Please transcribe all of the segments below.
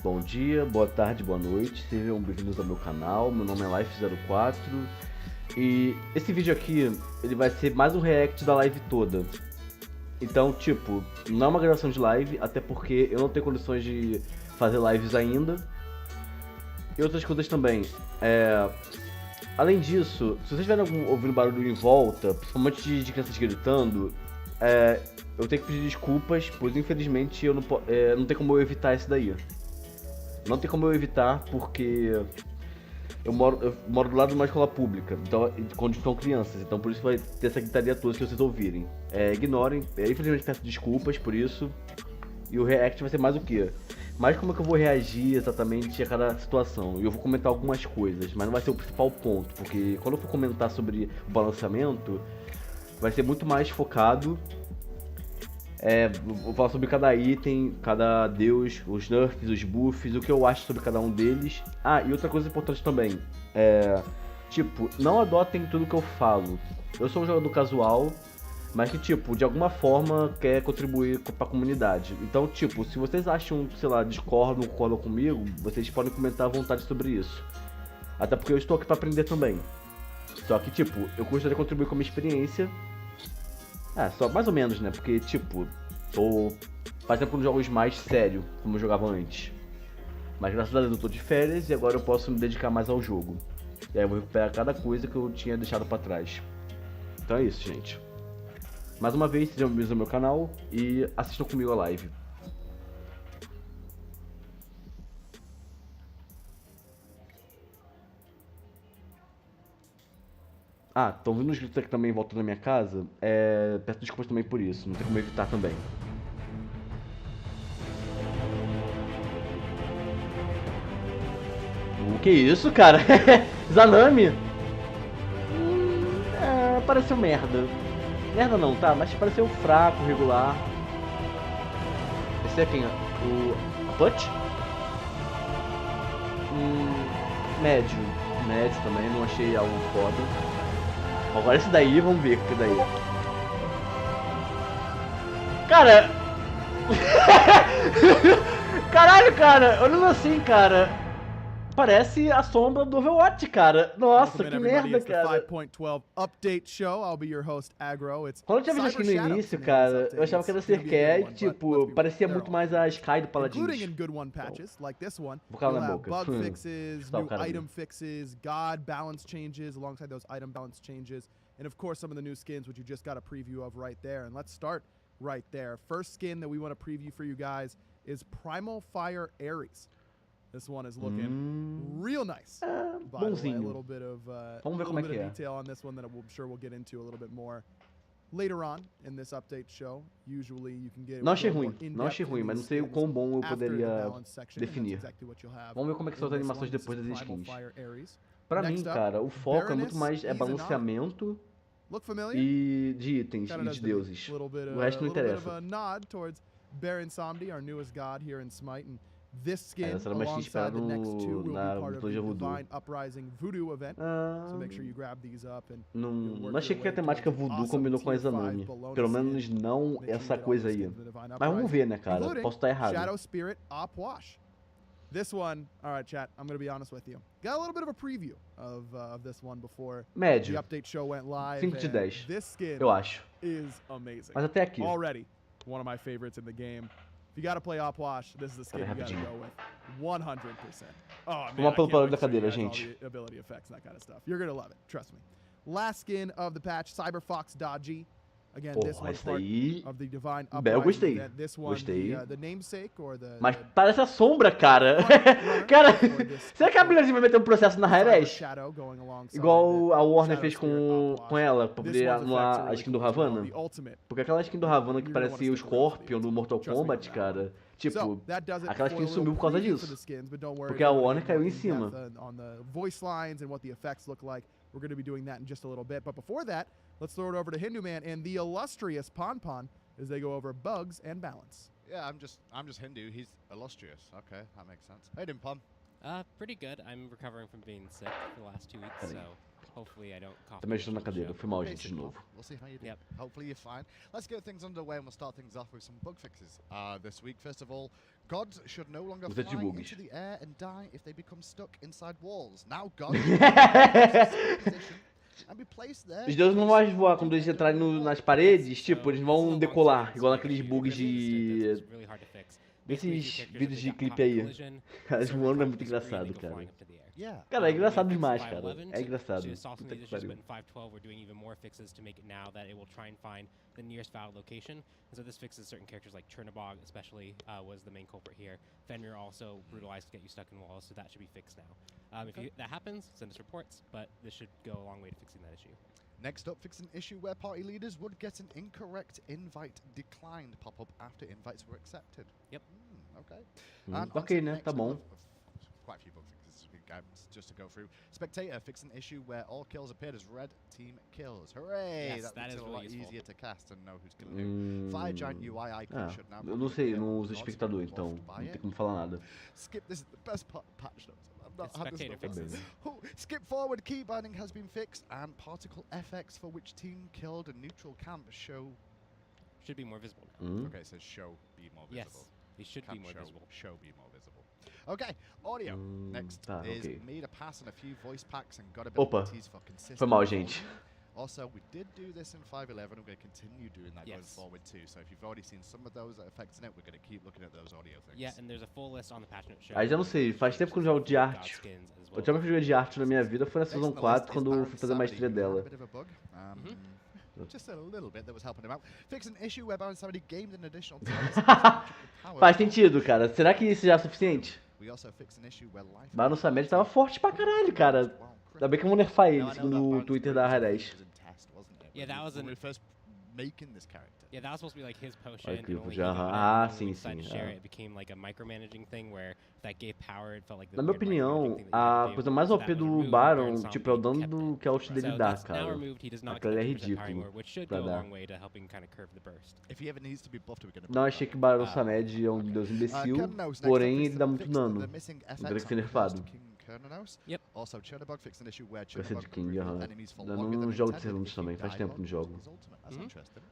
Bom dia, boa tarde, boa noite, sejam bem-vindos ao meu canal, meu nome é Life04 e esse vídeo aqui, ele vai ser mais um react da live toda. Então, tipo, não é uma gravação de live, até porque eu não tenho condições de fazer lives ainda. E outras coisas também. Além disso, se vocês estiverem ouvindo barulho em volta, principalmente de crianças gritando, eu tenho que pedir desculpas, pois infelizmente eu não tem como eu evitar isso daí. Não tem como eu evitar, porque eu moro do lado de uma escola pública, então, onde estão crianças, então por isso vai ter essa gritaria toda que vocês ouvirem. Ignorem, infelizmente peço desculpas por isso. E o react vai ser mais o quê? Mais como é que eu vou reagir exatamente a cada situação. E eu vou comentar algumas coisas, mas não vai ser o principal ponto, porque quando eu for comentar sobre o balanceamento, vai ser muito mais focado. Vou falar sobre cada item, cada deus, os nerfs, os buffs, o que eu acho sobre cada um deles. Ah, e outra coisa importante também, tipo, não adotem tudo que eu falo. Eu sou um jogador casual, mas que, tipo, de alguma forma quer contribuir pra comunidade. Então, tipo, se vocês acham, sei lá, concordam comigo, vocês podem comentar à vontade sobre isso. Até porque eu estou aqui pra aprender também. Só que, tipo, eu gostaria de contribuir com a minha experiência. Só mais ou menos, né? Porque, tipo, faz tempo que eu não jogo mais sério, como eu jogava antes. Mas graças a Deus eu tô de férias e agora eu posso me dedicar mais ao jogo. E aí eu vou recuperar cada coisa que eu tinha deixado pra trás. Então é isso, gente. Mais uma vez, sejam bem-vindos ao meu canal e assistam comigo a live. Estão vindo uns gritos aqui também em volta da minha casa. Peço desculpas também por isso, não tem como evitar também. O que é isso, cara? Zanami? Pareceu merda. Merda não, tá? Mas pareceu fraco, regular. Esse é quem? A Put? Médio. Médio também, não achei algo foda. Agora esse daí, vamos ver o que é daí. Cara! Caralho, cara! Olhando assim, cara. Parece a sombra do Overwatch, cara. Nossa, que merda, cara. 5.12 update show. I'll be your host, Agro. It's Quando eu tinha visto aqui no início, cara, eu achava que era Sercat, tipo, parecia muito mais a Sky do Paladins. Vou calar na boca. Bug fixes, new item fixes, god balance changes alongside those item balance changes, and of course some of the new skins which you just got a preview of right there. And let's start right there. First skin that we want to preview for you guys is Primal Fire Ares. This one is looking real nice. By the way, a little bit of detail on this one that I'm sure we'll get into a little bit more later on in this update show. Usually you can get. Não achei ruim, mas não sei o quão bom eu poderia definir. Vamos ver como é que são as animações depois das skins. Pra mim, cara, o foco é muito mais balanceamento e de itens e de deuses. O resto não interessa. Baron Samedi, our newest god here in Smite, and this skin Essa era mais alongside the next two will be part of the Voodoo. Divine Uprising Voodoo event. So make sure you grab these up and não achei que a temática voodoo combinou com a Zanami. Pelo menos não essa coisa aí. Mas vamos ver, né, cara? Posso estar errado. Shadow Spirit Opwash. This one, all right, chat. I'm gonna be honest with you. Got a little bit of a preview of this one before Médio. the update show went live. 5 de 10. This skin eu acho. Is amazing. Mas até aqui. Already one of my favorites in the game. If you gotta play Opwash, this is the skin you gotta go with. 100%. Oh, man, Vamos pelo barulho da cadeira, gente. Ability effects and that kind of stuff. You're gonna love it, trust me. Last skin of the patch, Cyber Fox Dodgy. Again, this one part of the Divine Uprising. Eu gostei. This one, gostei. The namesake or the. Mas parece a sombra, cara. Cara, será que a Blizzard vai meter um processo na Hi-Rez? Igual a Warner fez com ela, pra poder anular a skin do Havana? Porque aquela skin do Havana que parecia o Scorpion do Mortal Kombat, cara. Tipo, aquela skin sumiu por causa disso. Porque a Warner caiu em cima. We're going to be doing that in just a little bit. But before that, let's throw it over to Hindu Man and the illustrious Pon as they go over bugs and balance. Yeah, I'm just Hindu. He's illustrious. Okay, that makes sense. How you doing, Pon? Pretty good. I'm recovering from being sick for the last 2 weeks, so Hopefully I don't cough. Tô mexendo na cadeira. Foi mal, gente, de novo. We'll see how you do. Yep. Hopefully you're fine. Let's get things underway and we'll start things off with some bug fixes this week. First of all, gods should no longer Os fly bugs. into the air and die if they become stuck inside walls. Now gods and be placed there. Os deuses não vão mais voar quando eles entrarem nas paredes, tipo, eles vão decolar, igual naqueles bugs de... Desses vídeos de clipe aí. Cara, voando é muito engraçado, cara. Yeah. Cara, é engraçado demais, cara. É engraçado. Puta que pariu. In 5.12, we're doing even more fixes to make it now that it will try and find the nearest valid location. And so this fixes certain characters like Chernobog, especially, was the main culprit here. Fenrir also brutalized to get you stuck in walls, so that should be fixed now. If that happens, send us reports, but this should go a long way to fixing that issue. Next up, fix an issue where party leaders would get an incorrect invite declined pop-up after invites were accepted. Yep. Okay. Ok, né? Tá bom. Quite a few bug fixes this week, just to go through. Spectator, fix an issue where all kills appeared as red team kills. Hooray! Yes, that makes is it a really lot useful. easier to cast and know who's killing who. Fire giant UI icon should now Eu não sei, eu não uso espectador, então não tem como falar nada. Skip, this is the best patch notes. I've not had this Spectator before. fixes. Skip forward key binding has been fixed, and particle FX for which team killed a neutral camp Should be more visible now. Okay, it says show be more visible. Yes, they should be more visible. Show be more visible. Okay, audio. Next is made a pass on a few voice packs and got abilities for consistent. Foi mal, gente. Also, we did do this in 5.11. We're going to continue doing that going forward too. So if you've already seen some of those effects in it, we're going to keep looking at those audio things. Yeah, and there's a full list on the patch note show. Aí já não sei, faz tempo que eu jogo de arte. A última vez que eu joguei de arte na minha vida foi na Season 4, quando eu fui fazer a maestria dela. Just a little bit that was helping him out. Fix an issue where Baron Samedi gained an additional Faz sentido, cara. Será que isso já é suficiente? Baron Samedi tava forte pra caralho, cara. Ainda bem que eu vou nerfar ele no Twitter da Hi-Rez. Yeah, that was when we were first making this character. Yeah, that was supposed to be like his potion. Olha And que only já. he got it, Ah, and when sim, we decided sim. to share it, it became like a micromanaging thing where that gave power, it felt like the Na minha weird opinião, micromanaging thing that you had a to coisa do. mais So OP that was do removed, Baron, Baron tipo, é o Zombie dano kept it. que a ult dele So dá, that's now cara. removed, he does not Aquilo get é 50% power ridículo anymore, which should pra go a dar. long way to helping kind of curve the burst. If he ever needs to be buffed, we're going to Não achei que Baron Samedi é um deus imbecil, porém ele dá muito dano. Ele teria que ser nerfado. Yep. Also, Chernobog fixed an issue where Vai ser de Chernobog King, aham. enemies for Eu longer não than jogo de intended segundos if he também, faz died tempo que não on jogo. his ultimate. That's interesting.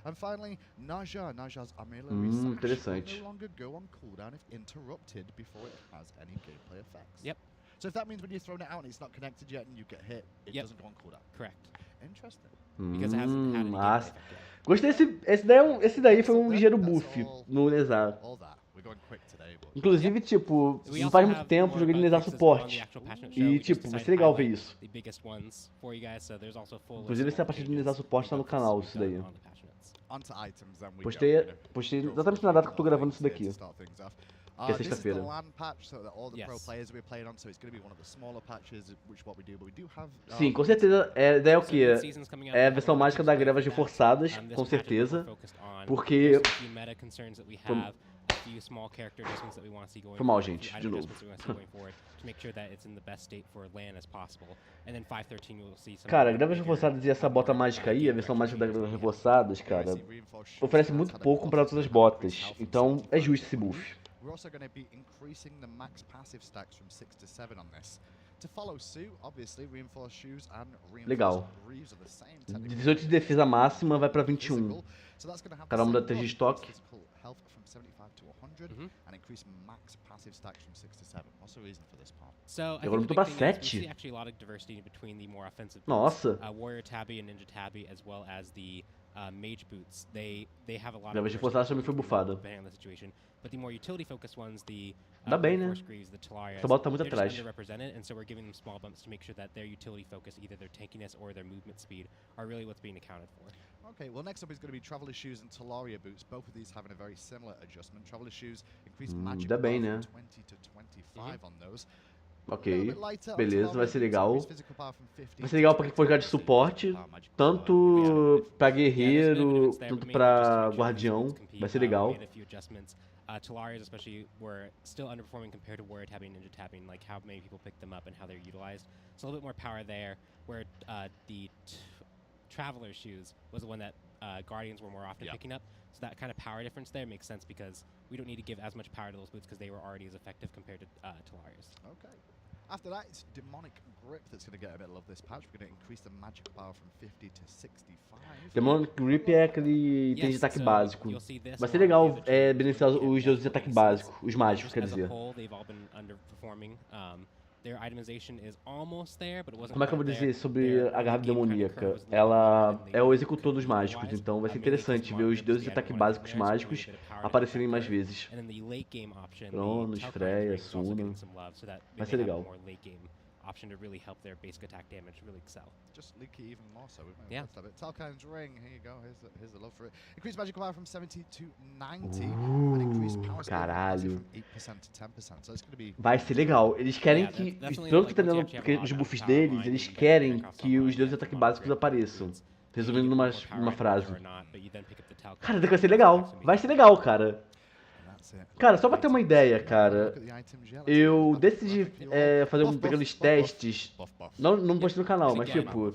And finally, Naja's armillary interessante. will no longer go on cooldown if interrupted before it has any gameplay effects. Yep. So if that means when you're throwing it out and it's not connected yet and you get hit, it doesn't go on cooldown. Correct. Interesting. Because it hasn't had any gameplay effect yet. Gostei esse daí foi um ligeiro buff no Nezar. All that. We're going quick today, but Inclusive, tipo, não faz muito tempo joguei no Nezar suporte. E, tipo, vai ser legal ver isso. Inclusive, essa partida do Nezar suporte tá no canal, isso daí. onto items, then we Postei exatamente na data que eu tô gravando isso daqui. Que é This is the sexta-feira. LAN patch, so that all the pro players will be playing on, so it's going to be one of the smaller patches, which what we do, but we do have... Sim, com certeza. A ideia é o quê? É a versão mágica da grevas reforçadas, com certeza. Porque... Foi mal, gente, de novo. Cara, grevas reforçadas e essa bota mágica aí, a versão mágica das grevas reforçadas, cara, oferece muito pouco comparado com outras botas. Então, é justo esse buff. We're also going to be increasing the max passive stacks from 6 to 7 on this. To follow suit, obviously, reinforced shoes and reinforced greaves are the same. De 18 de defesa máxima vai pra 21. Cada muda 3 de estoque. Health from 75 to 100 and increase max passive stacks from 6 to 7. What's the reason for this part? So agora mudou pra 7. Nossa. Warrior Tabby and Ninja Tabby, as well as the Mage Boots. They have a lot of reforçadas também foi bufada. But the more utility focused ones, the Dá bem, né? the Talarias, essa bota tá muito they're atrás. just underrepresented, and so we're giving them small bumps to make sure that their utility focus, either their tankiness or their movement speed, are really what's being accounted for. Okay, well next up is going to be Traveler Shoes and Talaria Boots, both of these having a very similar adjustment. Traveler Shoes increase magic dá bem, power né? from 20 to 25 on those. Ok, beleza, vai ser legal. Vai ser legal pra quem for jogar de suporte, tanto pra guerreiro, tanto pra guardião, vai ser legal. Talarias especially were still underperforming compared to Warrior Tabby and Ninja Tabby, like how many people pick them up and how they're utilized. So a little bit more power there, where the Traveler Shoes was the one that Guardians were more often picking up. So that kind of power difference there makes sense because we don't need to give as much power to those boots because they were already as effective compared to Talarias. Okay. After that, it's Demonic Grip that's going to get a bit of love this patch. We're going to increase the magic power from 50 to 65. Demonic Grip é aquele item de Yes, ataque so básico. you'll see this Vai ser along legal with the other changes beneficiar when you os get deuses de ataque multiple básico, aces. os mágicos, Just quer as a dizer. whole, they've all been underperforming. Their itemization is almost there, but it wasn't Como é que eu vou quite dizer there. sobre Their a garra game kind of demoníaca? curve was a little Ela lower than they é o would executor dos mágicos, otherwise. então vai ser Mainly 'cause interessante ver Demonic os Grip was deuses de the ataque added one básicos in there, so we mágicos needed a bit of power to aparecerem get mais there. vezes. And then the late game option, Cronos, the Telkai Freya, ring is also Suna. getting some love, so that Vai they ser may have legal. a more late game option to really help their basic attack damage really excel. Just leaky even more so. Yeah. Telkain's ring, here you go. Here's the love for it. Increase magic power from 70 to 90. And increase power scale caralho. from 8% to 10%. So it's going to be... Vai ser legal. Eles querem Yeah, que, that's definitely tanto que tá like dando once you actually have os a lot buffs of power deles, online, eles you can querem get across que online, os deuses de get ataque Demonic básicos Grip apareçam. includes. Resumindo You numa get more power uma item frase. or not, but you then pick up the Telkai Cara, ring, vai ser which legal. is Vai ser amazing. legal, cara. And that's it. Cara, só pra ter uma ideia, cara, Look at the items, yeah, let's eu look at the decidi graphic here. fazer Buff, pequenos buff, testes. buff, buff. Não postei no canal, mas Again, tipo,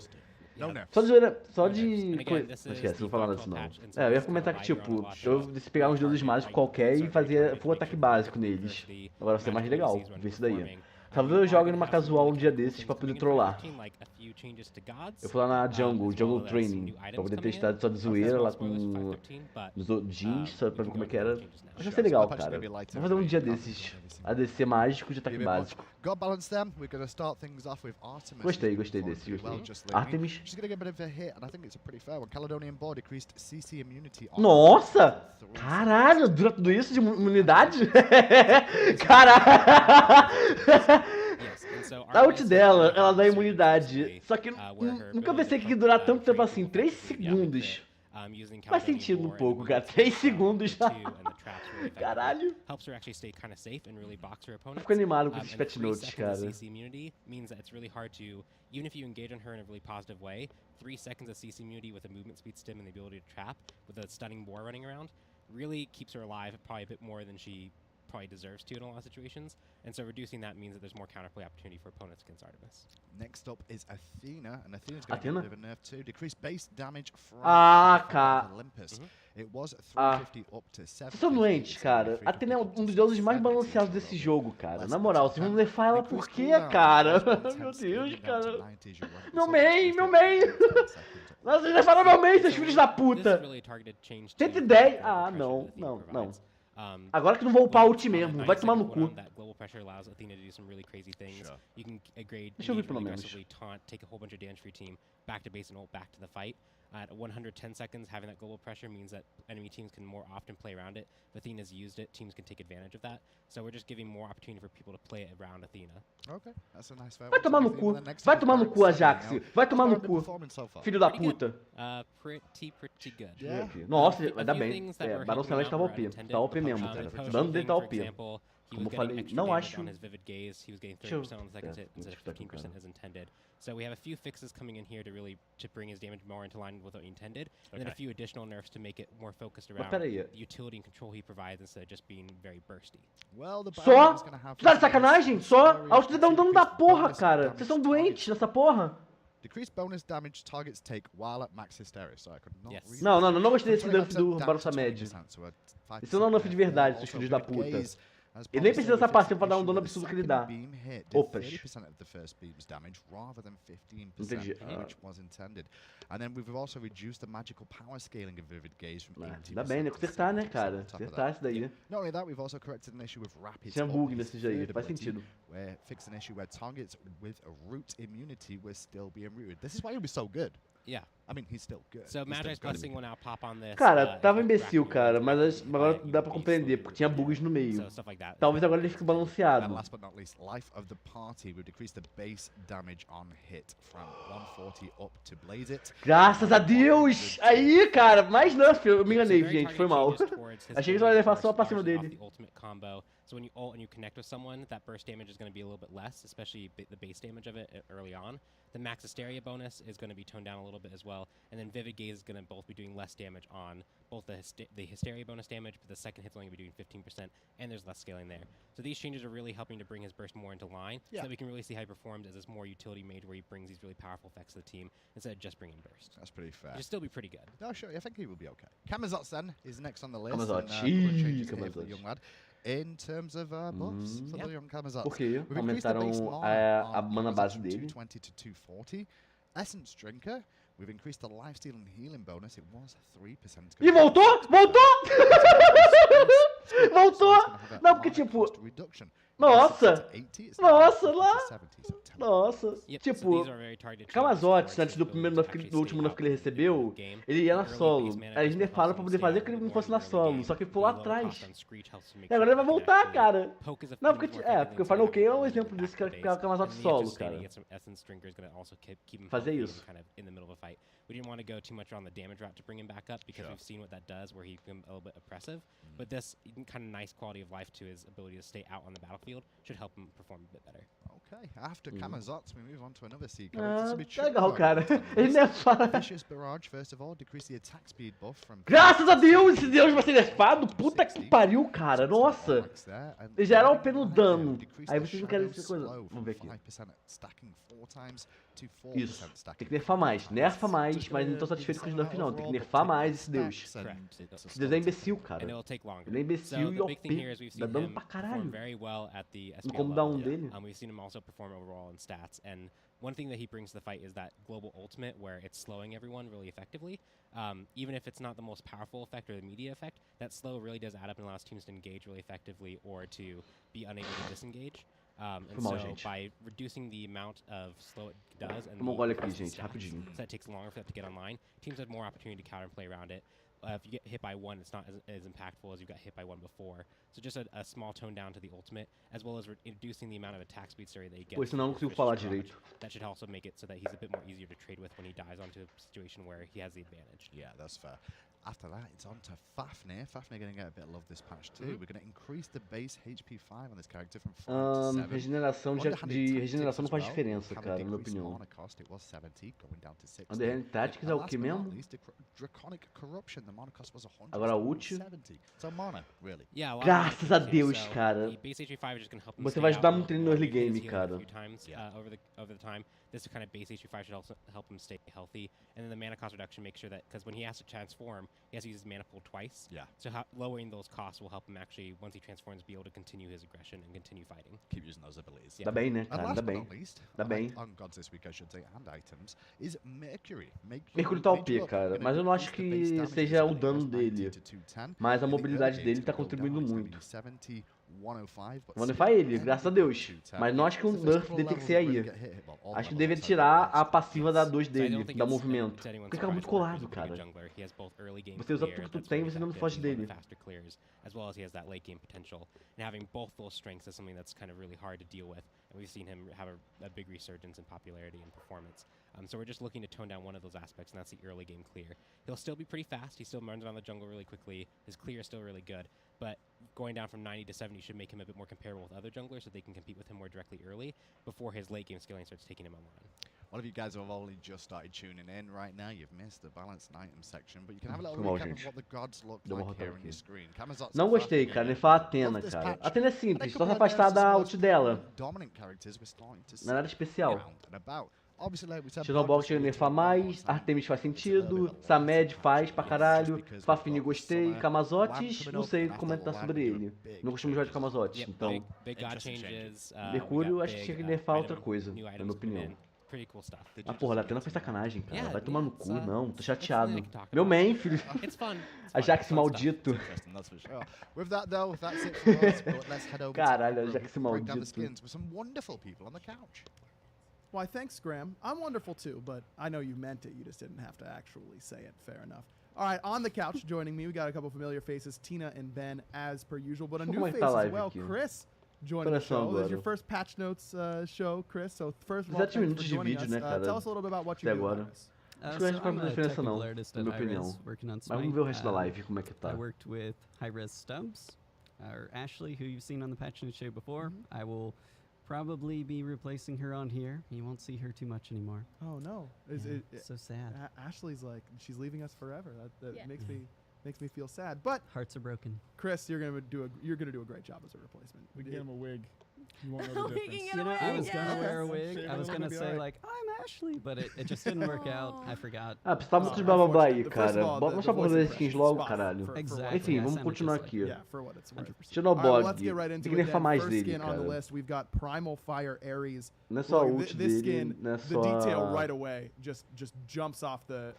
No nerfs. só de zoeira, só No nerfs. de And again, coisa. this Não is esquece, the não vou falar nada disso functional não. patch, and so Eu ia this is comentar kinda que why you're tipo, on the eu watch decidi pegar uns deuses target, mágicos like qualquer e insert fazer target, full make ataque sure básico the neles. the Agora vai ser mais magic legal abilities ver isso daí. underperforming. Talvez You eu are jogue gonna numa have some casual really um dia cool desses things pra coming poder in for trollar. 15, like a few changes to gods, Eu fui lá na as Jungle well Jungle as Training, new pra items poder coming testar in. só de zoeira Small lá spoilers, com 5.13, but, os jeans, só we pra ver can como é go que into era. the changes now. Mas vai ser legal, cara. Sure, Vou fazer um dia maybe desses lighter ADC mágicos de Be a ataque bit much. básico. God balance them. We're going to start things off with Artemis. Gostei who's desse, performed well gostei. just lately. Artemis. She's going to get a bit of a hit, and I think it's a pretty fair one. Caledonian Board decreased CC immunity on Nossa! 3 Caralho, dura tudo isso de imunidade? Caralho! Yes, and so A ult Artemis dela, has ela dá been imunidade. recently, Só que where her nunca ability pensei to que ia pump, durar tanto tempo trade assim, people 3 effectively beyond the segundos. crit, using Faz Caledonian sentido um Board and pouco, the cara. movement 3 speed, segundos. the 2 and the traps really effectively. Caralho. Helps her actually stay kind of safe and really box her opponents. Fico animado com Um, esses and patch 3 notes, seconds of cara. CC immunity means that it's really hard to, even if you engage on her in a really positive way, 3 seconds of CC immunity with a movement speed stim and the ability to trap with a stunning boar running around really keeps her alive probably a bit more than she probably deserves to in a lot of situations. And so reducing that means that there's more counterplay opportunity for opponents against Artemis. Next up is Athena, and Athena's going to get a Athena? bit of a nerf too. Decreased base damage from Ah, the cara. Olympus. Mhm. It was Ah. 350 up to 750. Vocês são doentes, cara. Athena é um dos deuses mais balanceados desse jogo, cara. Na moral, vocês vão nerfar ela por quê, cara? Meu Deus, cara. Meu main, meu main. Nossa, vocês nerfaram meu main, seus filhos da This is puta. really a targeted change to 110? the Ah, pressure não, that Athena não, provides. Agora que não vou upar When ult on a mesmo, 9 vai tomar no second cu. cooldown, that global pressure allows Athena to do some really crazy things. Sure. You can engage Deixa eu ver really pelo menos. aggressively, taunt, take a whole bunch of damage for your team, back to base and ult, back to the fight. At 110 seconds, having that global pressure means that enemy teams can more often play around it. If Athena's used it, teams can take advantage of that. So we're just giving more opportunity for people to play it around Athena. Okay, that's a nice fair Vai one. tomar no Athena, cu. then next Vai up is tomar no Baron cu, Sammy Ajax. now. Vai tomar no How's Baron cu. performing so far? Filho da Pretty good. puta. Pretty good. Yeah. Nossa, A vai dar few bem. things that É, were balanceamento helping tava out OP. were unintended. Tá OP mesmo, Um, cara. in O potion dano dele tá for OP. example, he Como was eu getting falei, extra não damage acho- on his Vivid Gaze. He was getting Deixa eu- 30% on the second hit instead of deixa eu 15% as intended. So we have a few fixes coming in here to really to bring his damage more into line with what he intended, and then a few additional nerfs to make it more focused Mas around pera aí. the utility and control he provides instead of just being very bursty. Well, the Só? Baron is gonna have Tu tá de this sacanagem? nice Só? area A ult dá um dano da decreased porra, bonus cara. damage Vocês são targets. doentes nessa porra. Decreased bonus damage targets take while at max hysteria. So I could not Yes. read Não, this. não gostei desse From nerf 20% do down to balanceamento. 20%, so a 5% Isso não é um nerf de verdade, seus Also, filhos da Vivid puta. Gaze has Ele nem promised precisa dessa over passiva pra dar um 50 dano with absurdo the que ele second dá. beam hit did Opas. 30% of the first beam's damage rather than 15%, Entendi. which was intended. And then we've also reduced the magical power scaling of Vivid Gaze from 80% Ainda bem, né? to Consertar, né, 70% cara? on top of Consertar that. isso daí. Not only that, we've also corrected an issue with rapid Tinha bug up, his nesses aí, third faz ability, sentido. where fixed an issue where targets with a root immunity were still being rooted. This is why he was so good. Yeah. I mean, he's still good. So He's still Magi's gonna Blessing be will now pop on this. Cara, tava if imbecil, Rakuten cara, is mas activated agora by dá pra a compreender, base porque tinha bugs no meio. So stuff like that. Talvez agora ele fique good. And balanceado. last but not least, life of the party. We've decreased the base damage on hit from 140 up to blaze it. Graças a Deus! Aí, cara, mais nerf. Eu me enganei, gente, foi mal. Achei que só ia levar só pra cima dele. So when you ult and you connect with someone, that burst damage is going to be a little bit less, especially the base damage of it early on. The max hysteria bonus is going to be toned down a little bit as well, and then Vivid Gaze is going to both be doing less damage on both the hysteria bonus damage, but the second hit's only going to be doing 15%, and there's less scaling there. So these changes are really helping to bring his burst more into line, so that we can really see how he performs as this more utility mage where he brings these really powerful effects to the team instead of just bringing burst. That's pretty fair. He'll still be pretty good. No, sure. I think he will be okay. Kamazot's then is next on the list. Kamazot. and, a couple of changes here for the Kamazot. young lad. In terms of buffs for the young Kamazotz, Por quê? we've increased the base Aumentaram mana a on mana Kamazotz base from dele. 220 to 240. Essence Drinker, we've increased the lifesteal and healing bonus. It was 3%. E voltou! Voltou! Voltou! Não, porque tipo... Nossa! Nossa, lá! Nossa! Yep, Tipo, so these are very targeted Kamazotz, changes antes do towards primeiro his nerf ability to do último actually nerf que ele stay out recebeu, in the game. ele ia na The early solo. base mana Aí eles just nerfaram helps pra him poder stay fazer out que a ele bit não more fosse in na the early solo, game. só que ele The ficou lá lower atrás. cost on Screech helps to make E agora sure ele vai that he can voltar, actually cara. poke as Não, effective porque, more porque o effectively Final instead K é of um having exemplo to disso, que back é the o base. Kamazotz And the solo, extra cara. get some Essence Drinker is going to also keep him Fazer healthy isso. and kind of in the middle of a fight. We didn't want to go too much on the damage route to bring him back up because we've seen what that does where he can be a little bit oppressive. But this kind of nice quality of life to his ability to stay out on the battlefield should help him perform a bit better. Okay, after Kamazotz, we move on to another sea Ah, character. legal, cara. Ele nerfaram. Vicious Barrage, first of all, decrease the attack speed buff from... Graças a Deus, esse Deus vai ser nerfado. Puta que pariu, cara. Nossa. Ele já era OP no dano. Aí vocês não querem essa coisa. Vamos ver aqui. Isso. Tem que nerfar mais. Nerfa mais, mas não tô satisfeito com os nerfs não. Tem que nerfar mais esse Deus. Esse Deus é imbecil, cara. And it'll take longer. Ele é imbecil e the big thing here is OP. we've Dá seen dano him pra perform caralho. very well at the No SPL cooldown level. dele. We've seen him also perform overall in stats. And one thing that he brings to the fight is that global ultimate where it's slowing everyone really effectively. Even if it's not the most powerful effect or the media effect, that slow really does add up and allows teams to engage really effectively or to be unable to disengage. And so by reducing the amount of slow it does and Vamos olhar aqui, gente, rapidinho. so it takes longer for that to get online, teams have more opportunity to counterplay around it. If you get hit by one, it's not as impactful as you got hit by one before. So just a small tone down to the ultimate, as well as reducing the amount of attack speed that you get. Pois senão não consigo falar direito. That should also make it so that he's a bit more easier to trade with when he dies onto a situation where he has the advantage. Yeah, that's fair. After that, it's on to Fafnir. Fafnir going to get a bit of love this patch too. We're going to increase the base HP 5 on this character from 5 to 7. Regeneração de regeneração não faz diferença, cara, na minha opinião. Underhand Tactics é o que mesmo? Agora a ult. Graças a Deus, cara. Você vai ajudar muito ele no early game, cara. Over the time, this kind of base HP 5 should also help him stay healthy. And then the mana cost reduction makes sure that, because when he has to transform, he has to use his mana pool twice. Yeah. So lowering those costs will help him actually, once he transforms, be able to continue his aggression and continue fighting. Keep using those abilities. Dá bem, né, cara? Dá bem. Dá bem. On gods this week, I should say, and items, is Mercury. Mercury tá OP, cara. Mas eu não acho que seja o dano dele. Mas a mobilidade dele tá contribuindo muito. Vou nerfar ele, graças a Deus. Mas não acho que o nerf dele tem que ser aí. Acho que deve tirar a passiva da 2 dele, da movimento. Porque fica muito colado, cara. Você usa tudo que tu tem e você não foge dele. As well as he has that late game potential. And having both those strengths is something that's kind of really hard to deal with. And we've seen him have a big resurgence in popularity and performance. So we're just looking to tone down one of those aspects, and that's the early game clear. He'll still be pretty fast. He still runs around the jungle really quickly. His clear is still really good. But going down from 90 to 70 should make him a bit more comparable with other junglers so they can compete with him more directly early before his late game scaling starts taking him online. One of you guys have only just started tuning in right now. You've missed the balanced item section, but you can have a little recap of what the gods look like here on your screen. Não gostei, cara. Nerfar a Athena, cara. A Athena é simples, só se afastar da ult dela. Não é nada especial. Xenobog chega a nerfar mais, Artemis faz sentido, Samed faz pra caralho, Fafnir gostei, Kamazotz, não sei comentar sobre ele. Não costumo jogar de Kamazotz, então... Mercúrio acho que tinha que nerfar outra coisa, na minha opinião. Ah, porra, a Athena foi sacanagem, cara. Vai tomar no cu, não, tô chateado. Meu main, filho. Ajax maldito. Caralho, Ajax maldito. Why, thanks, Graham. I'm wonderful too, but I know you meant it. You just didn't have to actually say it. Fair enough. All right, on the couch joining me, we got a couple familiar faces, Tina and Ben, as per usual, but a new face as well, Chris, joining the show. This is your first Patch Notes show, Chris. So first of all, thanks for joining us. Tell us a little bit about what you do. Acho que a gente não faz diferença não, na minha opinião. Mas vamos ver o resto da live, como é que tá. I worked with Hi-Rez Stubbs, or Ashley, who you've seen on the Patch Notes show before. I will probably be replacing her on here. You won't see her too much anymore. Oh no, it's so sad. Ashley's like she's leaving us forever. That makes Makes me feel sad. But Hearts are broken. Chris, you're gonna do a great job as a replacement. We can get him a wig. You won't know the We can difference. get You know, away, I was gonna yes. wear a wig. Shave I was it, gonna it'll be say alright. like, I'm Ashley, but it just didn't work out. I forgot. Ah, precisava muito de blá blá blá aí, Unfortunately, first of cara. all, Vamos só the pra voice fazer impression skins logo, spot caralho. for Exactly. Enfim, I vamos sounded continuar just aqui. Yeah, for what it's worth. Chernobyl, All right, let's get right into tem que it nerfar then. mais First dele, skin on the cara. list, we've got Primal Fire Ares. Não é só a Look, ult this dele, skin, não é the só detail a... right away just jumps off the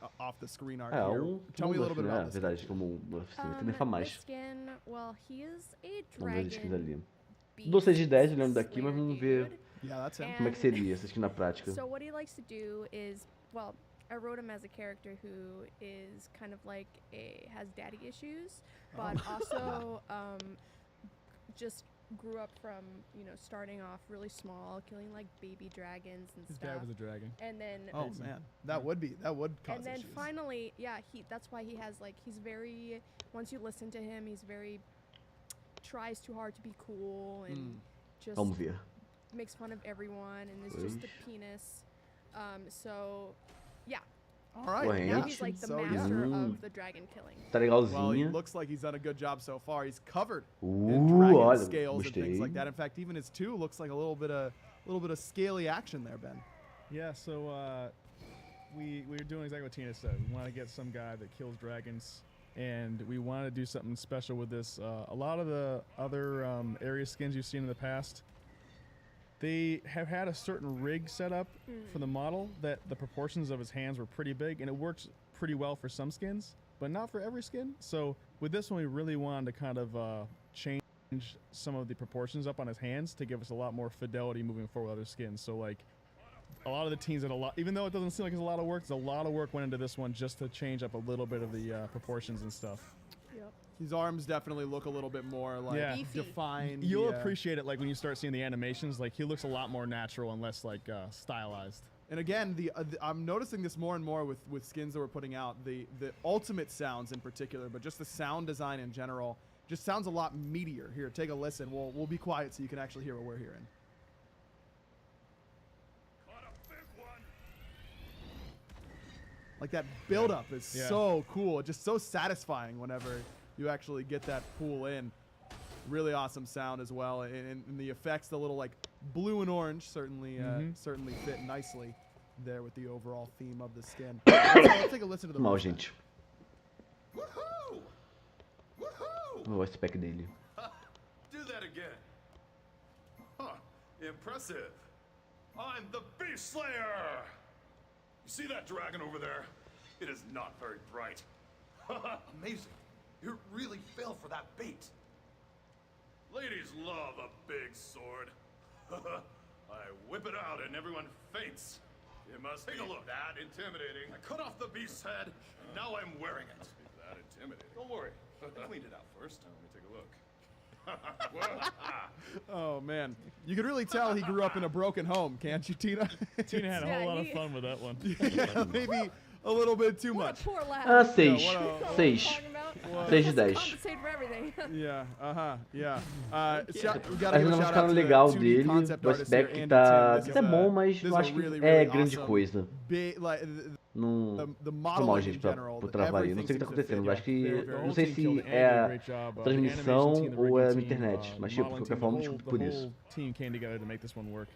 screen art É, here. Tell me a little bit about this. verdade, como um buff, sim, tem que nerfar This mais. skin, well, he is a Vamos ver as skins dragon. ali. beast Dou 6 de 10 olhando daqui, mas slayer vamos ver dude. Yeah, that's him. como é que seria essa skin na prática. So what he likes to do is, well, I wrote him as a character who is kind of like has daddy issues, but also just grew up from, you know, starting off really small, killing like baby dragons and His stuff. dad was a dragon. And then Oh man, that would cause and then issues. finally, yeah, that's why he has like he's very once you listen to him, he's very tries too hard to be cool and just Vamos ver. makes fun of everyone and is just a Pois. penis. So yeah, All right, Corrente. yeah. he's like the So, yeah. master of the dragon killing. Tá Well, he legalzinha. looks like he's done a good job so far. He's covered in dragon Olha, scales and things gostei. like that. In fact, even his 2 looks like a little bit of scaly action there, Ben. Yeah, so we're doing exactly what Tina said. We want to get some guy that kills dragons, and we want to do something special with this. A lot of the other area skins you've seen in the past, they have had a certain rig set up for the model that the proportions of his hands were pretty big, and it works pretty well for some skins, but not for every skin. So with this one, we really wanted to kind of change some of the proportions up on his hands to give us a lot more fidelity moving forward with other skins. So like a lot of the teams did a lot, even though it doesn't seem like it's a lot of work, there's a lot of work went into this one just to change up a little bit of the proportions and stuff. Yep. His arms definitely look a little bit more like Yeah. Beefy. defined. You'll yeah. appreciate it like when you start seeing the animations, like he looks a lot more natural and less like stylized. And again, I'm noticing this more and more with skins that we're putting out. The ultimate sounds in particular, but just the sound design in general, just sounds a lot meatier. Here, take a listen. We'll be quiet so you can actually hear what we're hearing. Like that build-up is Yeah. so cool, just so satisfying whenever you actually get that pool in. Really awesome sound as well, and the effects, the little like blue and orange, certainly certainly fit nicely there with the overall theme of the skin. Let's take a listen to the Mal, voice then. gente. Woohoo! Woohoo! O voice pack dele. Do that again. Huh. Impressive. I'm the Beast Slayer! You see that dragon over there? It is not very bright. Amazing. You really fell for that bait. Ladies love a big sword. I whip it out and everyone faints. It must take a look. That intimidating. I cut off the beast's head, and now I'm wearing it. Is that intimidating? Don't worry. I cleaned it out first. Let me take a look. Oh man, you could really tell he grew up in a broken home, can't you, Tina? Tina had a Yeah, whole lot of he- fun with that one. Yeah, maybe a little bit too What much. a poor lad. Ah, 6. Yeah, what a- 6. Talking about? 6 de Has to 10. compensate for everything. Yeah, yeah. We gotta Mas give ainda a vai shout ficando out to the legal 2D dele. concept O artist here, aspect Andy tá. Tim. This Tá is bom, a- mas this is não a acho que really, é really grande awesome coisa. Big, like, Não. the Foi mal, modeling gente, in pra, general. por travar aí. Não sei o que tá everything seems to acontecendo. fit. Acho que. Very, very Não well. sei Team se killed it. é Andy did a a great job. The transmissão animation team, the ou é a rigging team, internet. Mas, tipo, de modeling qualquer team, forma, the desculpa whole- por the isso. whole team came together to make this one work.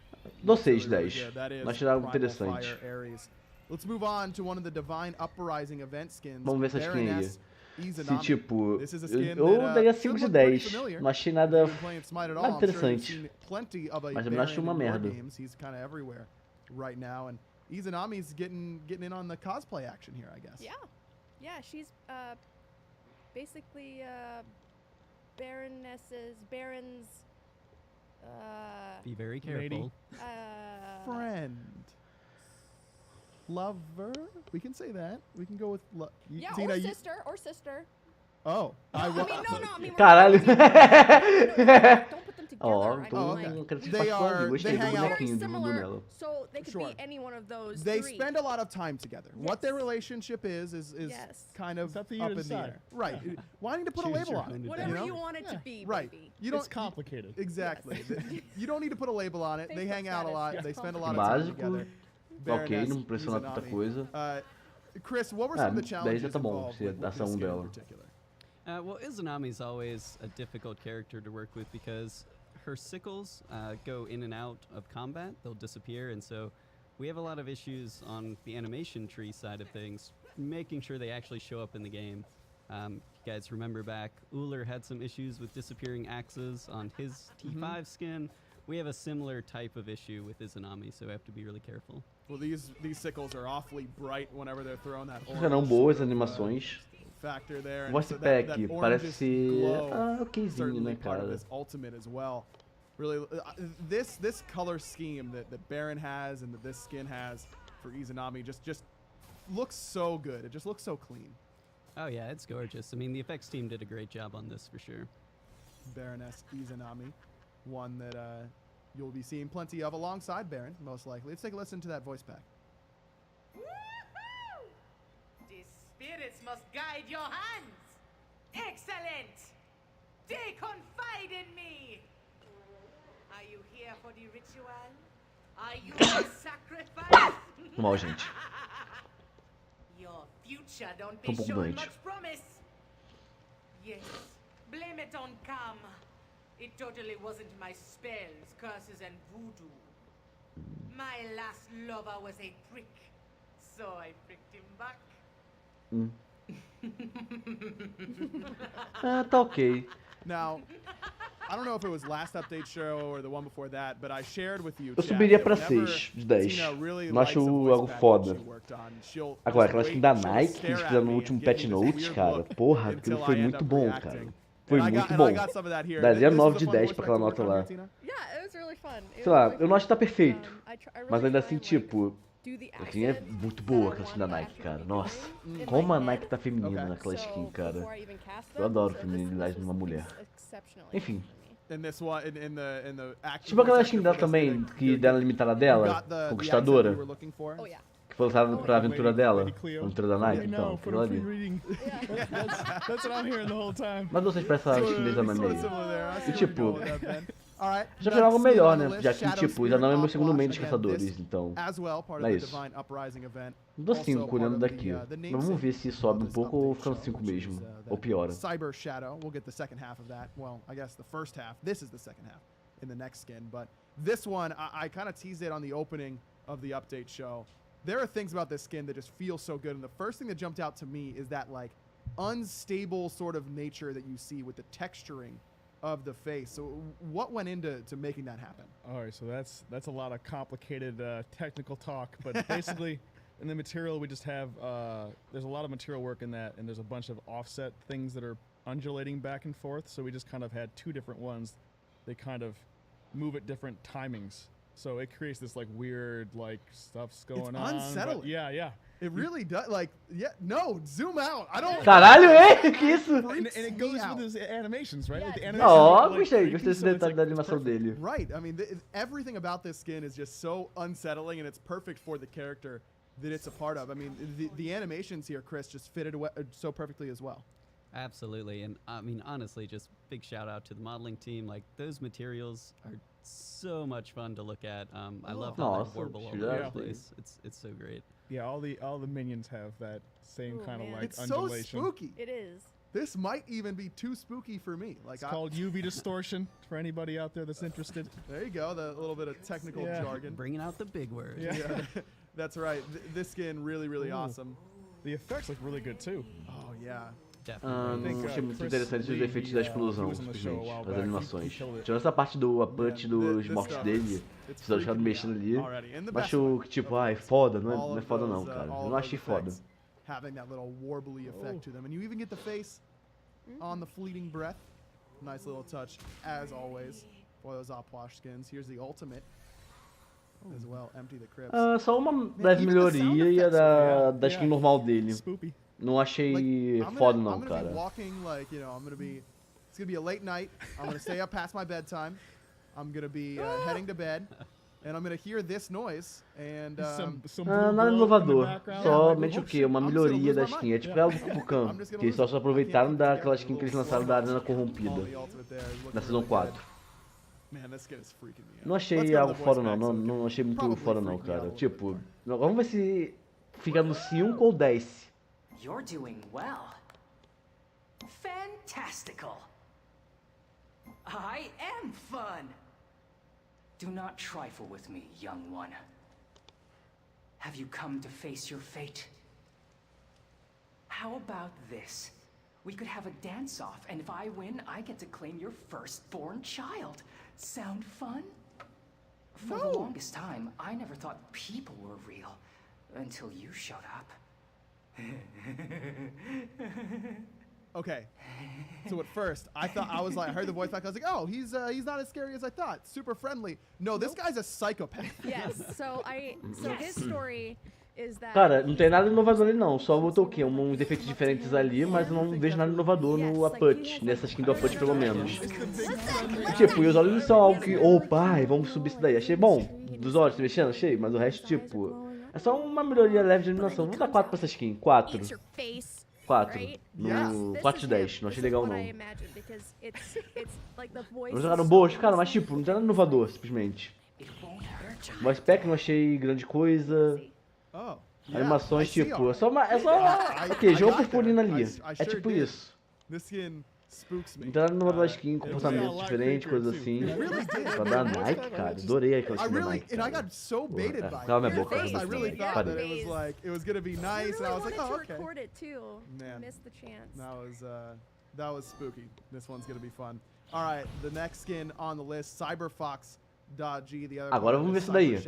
Dou 6 de Really 10. good. That is Mas achei algo Primal interessante. Fire Ares. Let's move on to one of the Divine Uprising event skins. Vamos ver essa skin aí. Baroness Se Izanami. tipo. This is a skin Eu that, daria should 5 de look pretty 10. familiar. Não achei If nada. you've been playing Smite at all, nada I'm sure you've interessante. seen plenty of a Mas também não acho Baron uma in your merda. games. He's kind of everywhere right now, and Izanami's getting in on the cosplay action here, I guess. Yeah, she's basically Baron's Be very Lady. careful. Friend. Lover? We can say that. We can go with yeah, Tina, or you- sister. Oh, I mean, no, I mean, we're Caralho. not- don't put them together. Ó, I mean, então okay. não quero ser They particular. are- Gostei they do hang out- very bonequinho do similar, nela. so they could Sure. be any one of those they three. spend a lot of time together. What their Yes. relationship is Yes. kind of It's up to you up to in the decide. air. Right. Wanting to put a Choose label your on own it. Whatever you know? you want it to Yeah. be, Right. baby. You don't It's complicated. Exactly. You don't need to put a label on it. They Facebook hang out a status. lot. Yeah. They spend a lot of time Básico. together. Ok, Baroness não pressiona tanta Izanami. coisa. Chris, what were Ah, some of the 10 challenges já tá bom, involved se with a this ação skin in dela. particular? Well, Izanami's always a difficult character to work with because her sickles go in and out of combat. They'll disappear, and so we have a lot of issues on the animation tree side of things, making sure they actually show up in the game. You guys remember back, Uller had some issues with disappearing axes on his T5 skin. We have a similar type of issue with Izanami, so we have to be really careful. Well, these sickles are awfully bright whenever they're throwing that Ficaram orange boas sort of, animações. factor there. O And voice so pack that parece orangish ser glow okzinho, certainly né, part of cara? his ultimate as well. Really, this color scheme that Baron has and that this skin has for Izanami just looks so good. It just looks so clean. Oh yeah, it's gorgeous. I mean, the effects team did a great job on this for sure. Baroness Izanami, one that you'll be seeing plenty of alongside Baron, most likely. Let's take a listen to that voice pack. Woohoo! The spirits must guide your hands. Excellent! They confide in me. Are you here for the ritual? Are you the sacrifice? Mal, gente. Your future don't Tô be pouco showing doente. much promise. Yes, blame it on karma. It totally wasn't my spells, curses, and voodoo. My last lover was a prick, so I pricked him back. Ah, tá ok. Now, I don't know if it was last update show or the one before that, but I shared with you. Eu chat, subiria that pra whenever 6 de 10. Tina really Não likes acho a voice algo pack foda. that she worked on, she'll Agora, just aquela wait, skin da she'll Nike que stare eles at fizeram no me último and give patch me this notes, weird cara. look Porra, until aquilo I foi end muito up bom, reacting. cara. Foi And I muito got bom. some of that here. Daria This 9 was de a fun 10 voice pra pack aquela to work nota on lá. here, Tina. Yeah, it was really fun. It Sei was lá, really eu não acho que tá fun. perfeito. I really Mas ainda try assim, and, like, tipo, do the a skin é accents muito that boa, I aquela skin want da to Nike, actually cara. be Nossa, doing in como my a head. Nike tá feminina Okay. naquela So, skin, cara. before I even cast Eu them, adoro so feminilidade this numa was mulher. exceptionally Enfim. fun for me. In this one, in the active Tipo aquela voice skin actor dela for this, também, they- que you- dela limitada you dela, got the accent Conquistadora, you were looking for? Oh yeah. que foi lançada pra aventura dela, Lady Cleo. aventura da Nike, Right então, now, for aquilo the free ali. reading. Yeah. That's what I'm hearing the whole time. Mas vocês pra essa skin deles também. Sort of similar there. I see E where you're tipo, going with that, Ben. All right, já next foi algo skin melhor, on the né? list, Já que, Shadow tipo, já não é meu Spirit segundo main dos Again, caçadores, this então. as well, part Não of é the isso. Divine Uprising event. Dou Also 5 part olhando of daqui. the Mas vamos namesake ver se of sobe um this pouco ou update fica no show, 5 which is, mesmo. that Ou piora. Cyber Shadow. We'll get the second half of that. Well, I guess the first half. This is the second half in the next skin. But this one, I kind of teased it on the opening of the update show. There are things about this skin that just feel so good. And the first thing that jumped out to me is that, like, unstable sort of nature that you see with the texturing of the face. So what went into making that happen? All right, so that's a lot of complicated technical talk, but basically in the material we just have there's a lot of material work in that, and there's a bunch of offset things that are undulating back and forth. So we just kind of had two different ones. They kind of move at different timings. So it creates this like weird like stuff's going on. but unsettling. Yeah. It really does. Like, yeah, no, zoom out. I don't. Caralho, é? Que isso? And it goes with his animations, right? Like the animations Ó, are, like, gostei, creepy, gostei desse so it's, detalhe like, da it's animação perfect. dele. Right. I mean, everything about this skin is just so unsettling, and it's perfect for the character that it's a part of. I mean, the animations here, Chris, just fitted so perfectly as well. Absolutely, and I mean honestly, just big shout out to the modeling team. Like those materials are so much fun to look at. I love how Nossa, they warble all tira over the assim. place. It's so great. Yeah, all the minions have that same Oh, kind of man. like It's so undulation. spooky. It is. This might even be too spooky for me. Like, It's called UV distortion for anybody out there that's interested. there you go, the little bit of technical Yeah. jargon. Bringing out the big word. Yeah. Yeah, that's right. This skin really Ooh. awesome. The effects look really good too. Oh yeah. Definitely. Não achei muito Chris interessante os Lee, efeitos da he explosão, was on the show a simplesmente, while as back. He animações. killed it. Tirando essa parte do punch dos this mortos stuff dele, it's que só ficado freaking me mexendo out ali. already. And the Mas best acho way, que tipo, of ai, course. foda, não All é of foda não, those, cara. all Eu of não those achei foda. effects having that little warbly effect Oh. to them, and you even get the face on the fleeting breath. Nice little touch, as always, for those Opwash skins. Here's the ultimate as well. Empty the crypts. Só uma leve melhoria e a da skin normal dele. Spoopy. Não achei I'm foda gonna, não, I'm gonna be cara. walking like, you know, it's gonna be a late night. I'm gonna stay up past my bedtime. I'm gonna be heading to bed, and I'm gonna hear this noise, and Some Nada blue glow in the inovador. background. Somente oh, o quê? Uma shit, I'm just gonna melhoria lose da my skin. mind. É tipo ela do I'm Kukan, just gonna que eles lose só it. aproveitaram I can't put together daquela a skin que eles little lançaram da Arena all Corrompida, the ultimate there is looking na Season really 4. good. Man, this skin is freaking me out. Não Let's achei go to algo the foda voice não, packs, so it não can achei muito probably foda não, freak me out a cara. little bit Tipo, more. vamos ver se fica no 5 ou 10. You're doing well. fantastical. I am fun. Do not trifle with me, young one. Have you come to face your fate? How about this? We could have a dance-off, and if I win, I get to claim your firstborn child. Sound fun? For the longest time, I never thought people were real until you showed up. Okay. So at first, I heard the voice back. I was like, oh, he's not as scary as I thought. Super friendly. No, this guy's a psychopath. Yes. So his story is that. Cara, não tem nada inovador ali não, só botou o quê? Uns efeitos diferentes ali, mas eu não vejo nada inovador no Aput, nessa skin do Aput pelo menos. Tipo, e os olhos não são algo que, pai, vamos subir isso daí. Achei bom, dos olhos se mexendo, achei, mas o resto, tipo, é só uma melhoria leve de iluminação. Vamos dar 4 pra essa skin, 4. 4. No 4/10, não achei legal não. Vamos jogar no boas, cara, mas tipo, não tem nada inovador, simplesmente. O aspecto não achei grande coisa. Animações, tipo, é só uma. Ok, jogo purpurina ali. É tipo isso. Não tem nada inovador na skin, comportamento diferente, coisas assim. Só da Nike, cara. Adorei aquela skin da Nike. Cala minha boca. Parei. That was spooky. This one's gonna be fun. All right, the next skin on the list, CyberFox.g. Agora vamos ver isso daí.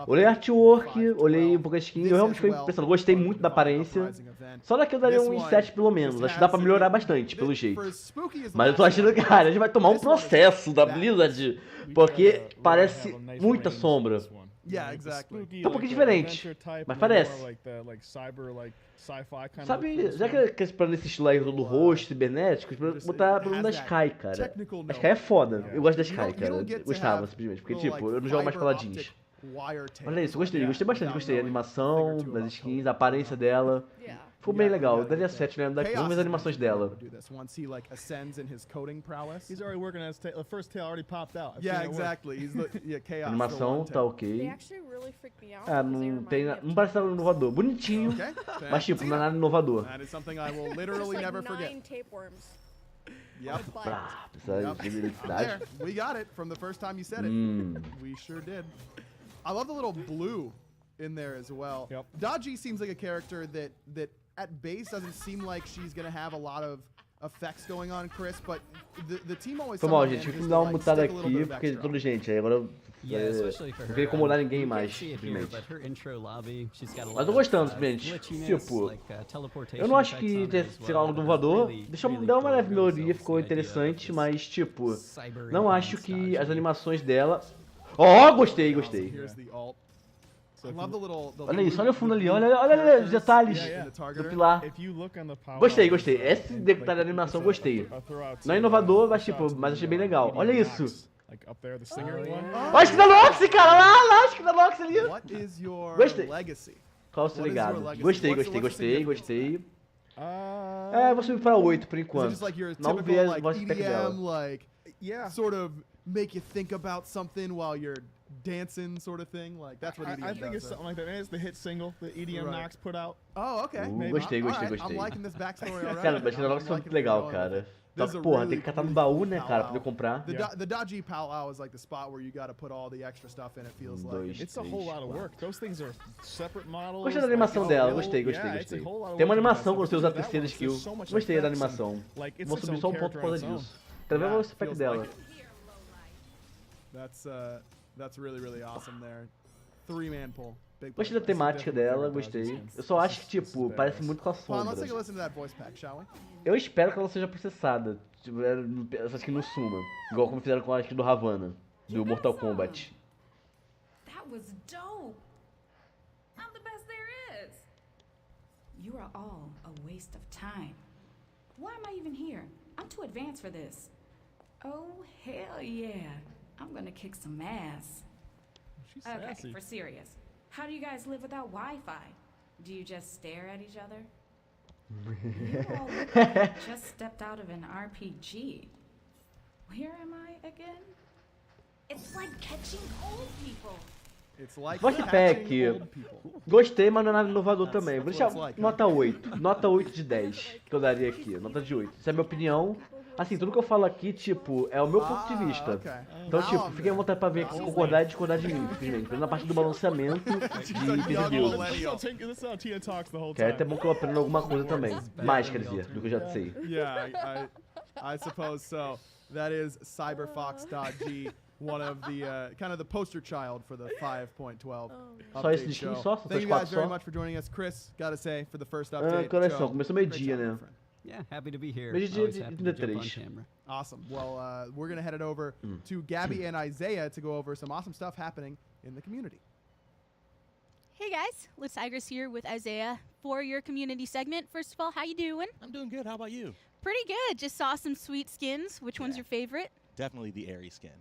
Olhei artwork, olhei um pouco a skin, eu realmente fiquei impressionado, gostei muito da aparência. Só daqui eu daria uns 7 pelo menos, acho que dá pra melhorar bastante, pelo jeito. Mas eu tô achando, cara, a gente vai tomar um processo da Blizzard, porque parece muita sombra. Tá um pouquinho diferente, mas parece. Sabe, já que pra nesse estilo aí do rosto cibernético, botar pelo menos da Sky, cara. A Sky é foda, eu gosto da Sky, cara. Eu gostava, simplesmente, porque tipo, eu não jogo mais peladinhos. Olha isso, gostei bastante, gostei. A animação das skins, a aparência dela. Ficou bem legal, eu daria 7, né? Vamos ver as animações dela. A animação tá ok. Não parece nada inovador. Bonitinho, mas tipo, não é nada inovador. Precisa de velocidade. I love the little blue in there as well. Dodgy seems like a character that at base doesn't seem like she's gonna have a lot of effects going on, Chris, but the team always. Foi mal, gente. Tive que dar uma mutada aqui porque tudo gente. Aí agora não queria incomodar ninguém mais, simplesmente. Mas tô gostando, simplesmente. Tipo, eu não acho que tenha sido algo inovador. Deixa eu dar uma leve melhoria, ficou interessante, mas tipo, não acho que as animações dela. Gostei. Olha isso, olha o fundo ali, olha os detalhes do pilar. Gostei. Esse detalhe da animação gostei. Não é inovador, mas achei bem legal. Olha isso. Olha a skin da Nox, cara, lá a skin da Nox ali. Gostei. Qual o seu legado? Gostei. Vou subir pra 8 por enquanto. Não ver a voz spec dela. Sort of make you think about something while you're dancing, sort of thing. Like that's what EDM I think it's something like that. Maybe it's the hit single that EDM Nox put out. Oh, okay. Gostei. I'm liking this backstory already. Cara, mas a Nox foi muito legal, cara. Só que, porra, tem que catar no baú, né, cara, pra poder comprar. The Dodgy Powwow is like the spot where you gotta put all the extra stuff in, it feels like. It's a whole lot of work. Those things are separate models. Gostei da animação dela, gostei. Tem uma animação quando você usa a terceira skill. Gostei da animação. Vou subir só um ponto por causa disso. Quero ver o spec dela. That's really awesome there. 3-man pull. Gostei da temática dela, gostei. Eu só acho que, tipo, parece muito com a sombra. Eu espero que ela seja processada. Tipo, essa skin no Suma. Igual como fizeram com a skin do Havana, do Mortal Kombat. That was dope. I'm the best there is. You are all a waste of time. Why am I even here? I'm too advanced for this. Oh, hell yeah. I'm gonna kick some ass. She's okay, sassy. for serious. How do you guys live without Wi-Fi? Do you just stare at each other? You all look like you just stepped out of an RPG. Where am I again? It's like catching old people. It's like Voice catching Pack, old people. gostei, mas não é nada inovador também. Vou that's deixar what it's like, nota 8. Nota 8 de 10 que eu daria aqui. Nota de 8. Essa é a minha opinião. Assim, tudo que eu falo aqui, tipo, é o meu ponto de vista. Okay. Então, Now tipo, I'm fiquem à there. vontade pra ver aqui, concordar e discordar de mim, simplesmente. Por exemplo, na parte do balanceamento de itens e builds. This is how Tina talks the whole Que é time. até bom que eu aprenda alguma coisa também. Mais, quer dizer, do que eu já sei. Yeah, I suppose so. That is cyberfox.g, one of the kind of the poster child for the 5.12 Só esse update de skin show. só? Só Thank essas you guys quatro very só? much for joining us, Chris. Gotta say for the first Ah, update. coração, Joe, começou great meio-dia, job, my né? friend. Yeah, happy to be here. Meio-dia Always de happy to jump on 33. camera. Awesome. Well, we're gonna head it over to Gabby and Isaiah to go over some awesome stuff happening in the community. Hey guys, Liz Tigris here with Isaiah for your community segment. First of all, how you doing? I'm doing good. How about you? Pretty good. Just saw some sweet skins. Which one's your favorite? Definitely the Ares skin.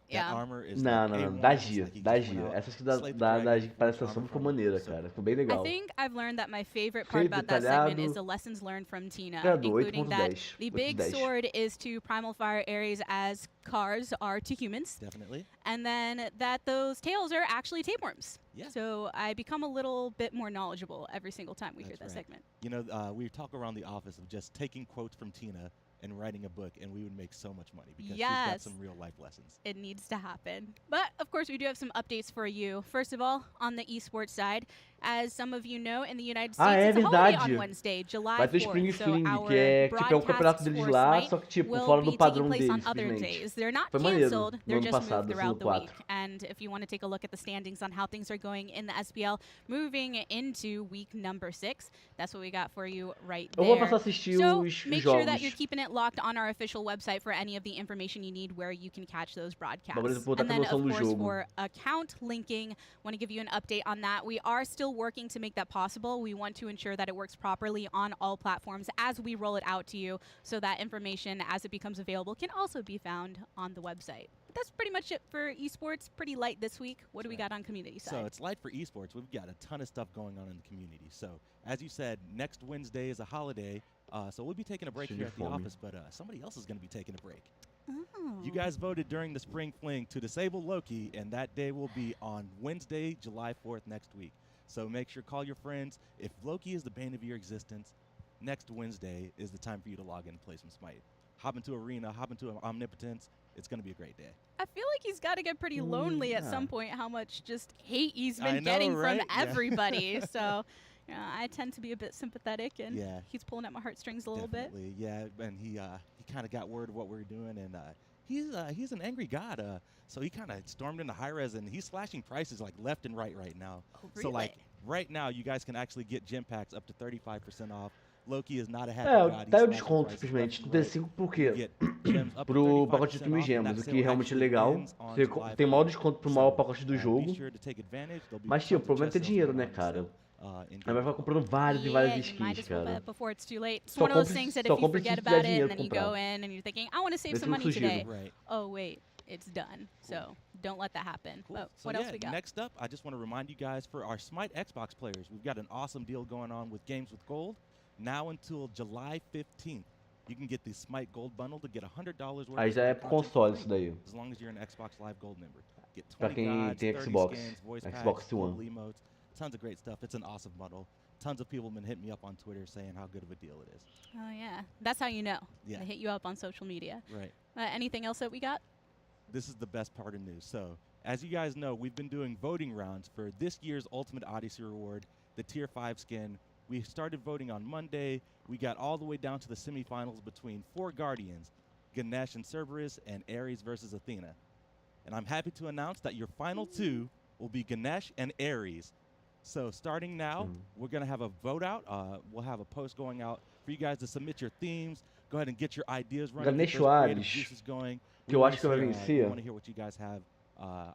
Yeah. That armor is Não, like não, não. A1, Da it's Gia, like he da just went Gia. out, Essa aqui da slayed the da dragon, parece put essa armor ficou from it. maneira, So cara. Ficou bem I legal. think I've learned that my favorite part Cheio about that segment detalhado. is the lessons learned from Tina, Criador, including that 8.10, the big 8.10. sword is to primal fire Ares as cars are to humans, Definitely. and then that those tails are actually tapeworms. Yeah. So I become a little bit more knowledgeable every single time we hear That's that right. segment. You know, we talk around the office of just taking quotes from Tina and writing a book, and we would make so much money because she's got Yes. some real life lessons. It needs to happen. But of course, we do have some updates for you. First of all, on the esports side, as some of you know, in the United States, Ah, é it's a holiday verdade. on Wednesday, July Vai ter 4th. Spring So Fling, our que é tipo é um broadcasts campeonato deles for lá, Smite só que tipo will fora be do padrão taking place deles, on other simplesmente. days. They're not Foi maneiro canceled, no they're ano just passado, moved throughout the season week. 4. And if you want to take a look at the standings on how things are going in the SPL, moving into week number 6, that's what we got for you right Eu vou there. passar a assistir So os make sure that jogos. you're keeping it locked on our official website for any of the information you need where you can catch those broadcasts. Bagulho de botar And then, noção of do course, jogo. for account linking, want to give you an update on that. We are still working to make that possible. We want to ensure that it works properly on all platforms as we roll it out to you, so that information, as it becomes available, can also be found on the website. But that's pretty much it for esports. Pretty light this week. What do we got on community side? So it's light for esports. We've got a ton of stuff going on in the community. So as you said, next Wednesday is a holiday, so we'll be taking a break Should here be at the for me. office, but somebody else is going to be taking a break. Oh. You guys voted during the Spring Fling to disable Loki, and that day will be on Wednesday, July 4th next week. So make sure call your friends. If Loki is the bane of your existence, next Wednesday is the time for you to log in and play some Smite. Hop into Arena, hop into Omnipotence. It's going to be a great day. I feel like he's got to get pretty lonely at yeah. some point, how much just hate he's I been know, getting right? from Yeah. everybody. So I tend to be a bit sympathetic, and Yeah. he's pulling at my heartstrings a little bit. Definitely, yeah. And he kind of got word of what we were doing, and he's an angry god. So he kind of stormed into Hi-Rez, and he's slashing prices like left and right now. Oh, So like really? right now, you guys can actually get gem packs up to 35% off. Loki is not a happy É, god. tá He's o slashing desconto prices simplesmente. left Tu and tem right. 5 por You quê? get gems up to Pro pacote de 35% Tumi off, and Gemas, that o que sale realmente é actually legal. ends on Você July tem maior 4th. desconto pro So, maior pacote do be jogo. sure to take advantage. There'll be Mas, tons tipo, of o problema é chest ter sales dinheiro, going né, on, cara? so, in Aí vai ficar game. comprando várias e várias Yeah, you might skins, as well cara. bet before it's too late. It's Só one of those compre- things that só if you compre se forget tiver about it, dinheiro and then you pra go comprar. in and you're thinking, I want to save Esse some eu money sugiro. today. Right. Oh, wait, it's done. So don't let that happen. Cool. But So what yeah, else we got? next up, I just want to remind you guys for our Smite Xbox players, we've got an awesome deal going on with Games with Gold. Now until July 15th, you can get the Smite Gold bundle to get $100 worth Aí of já é Smite pro content console free, isso daí. as long as you're an Xbox Live Gold member. Get Pra 20 quem gods, tem 30 Xbox, skins, voice Xbox packs, One. global emotes, tons of great stuff. It's an awesome bundle. Tons of people have been hitting me up on Twitter saying how good of a deal it is. Oh, yeah. That's how you know. Yeah. They hit you up on social media. Right. Anything else that we got? This is the best part of news. So, as you guys know, we've been doing voting rounds for this year's Ultimate Odyssey Reward, the Tier 5 skin. We started voting on Monday. We got all the way down to the semifinals between 4 Guardians, Ganesh and Cerberus, and Ares versus Athena. And I'm happy to announce that your final 2 will be Ganesh and Ares. So starting now, we're going to have a vote out. We'll have a post going out for you guys to submit your themes. Go ahead and get your ideas running. Ganesh Get those creative Ares, juices going. que eu acho que vai We vencer. want to hear what you guys have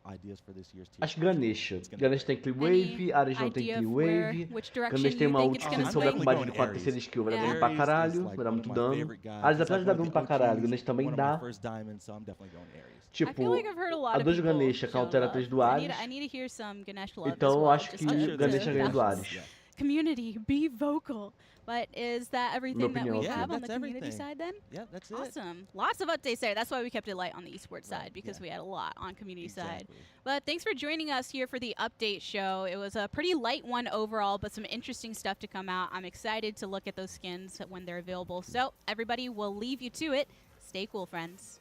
ideas for this year's tier. Acho que 5. Ganesha. It's gonna Ganesha be tem Clear Any Wave, Ares não tem idea Clear of where, Wave. which direction Ganesha tem you uma think ult it's que gonna se souber swing? combate de Going 4 Ares. terceira skill vai dar Yeah. dano pra Ares caralho, is, like, vai dar one muito of my dano. favorite guys. Ares He's, apesar like, de dar one of dano the pra caralho, OGs, Ganesha também one of my dá. first diamonds, so I'm definitely going Ares. I feel Tipo, like I've heard a lot a of 2 people Ganesha show counter a love. 3 do I Ares. need to hear some Ganesh love as Então eu well, acho just que to- I'm sure to Ganesha ganha do balance. Ares. Yeah. community, be vocal. But is that everything that we opinion, have yeah, on the that's community everything. side then? Yeah, that's it. Awesome. Lots of updates there. That's why we kept it light on the esports Right, side, because yeah. we had a lot on community side. Exactly. But thanks for joining us here for the update show. It was a pretty light one overall, but some interesting stuff to come out. I'm excited to look at those skins when they're available. So everybody, will leave you to it. Stay cool, friends.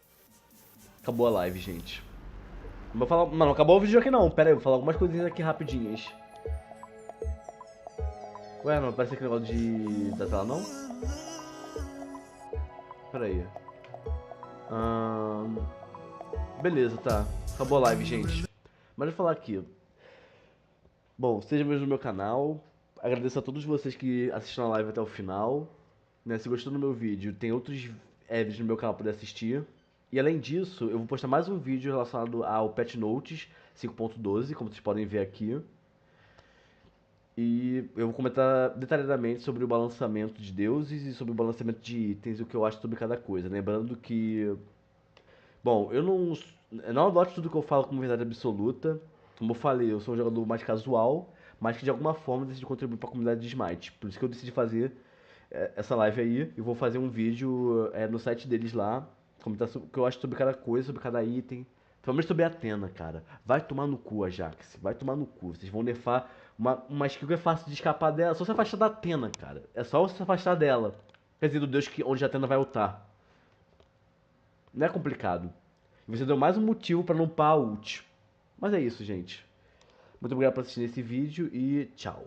Acabou a live, gente. Não vou falar... Não, não acabou o vídeo aqui não. Pera aí, vou falar algumas coisinhas aqui rapidinhas. Ué, não aparece aquele negócio da tela não? Pera aí. Beleza, tá. Acabou a live, gente. Mas vou falar aqui. Bom, sejam bem-vindos no meu canal. Agradeço a todos vocês que assistiram a live até o final. Né, se gostou do meu vídeo, tem outros vídeos no meu canal para poder assistir. E além disso, eu vou postar mais um vídeo relacionado ao Patch Notes 5.12, como vocês podem ver aqui. E eu vou comentar detalhadamente sobre o balanceamento de deuses e sobre o balanceamento de itens, o que eu acho sobre cada coisa. Lembrando que... Bom, eu não adoto tudo que eu falo como verdade absoluta. Como eu falei, eu sou um jogador mais casual, mas que de alguma forma decidi contribuir para a comunidade de Smite. Por isso que eu decidi fazer essa live aí. E vou fazer um vídeo no site deles lá, comentar sobre o que eu acho sobre cada coisa, sobre cada item. Principalmente sobre a Athena, cara. Vai tomar no cu, Ajax. Vai tomar no cu. Vocês vão nerfar uma skill que é fácil de escapar dela. É só se afastar da Athena, cara. É só se afastar dela. Quer dizer, do deus onde a Athena vai ultar. Não é complicado. E você deu mais um motivo pra não upar a ult. Mas é isso, gente. Muito obrigado por assistir esse vídeo e tchau.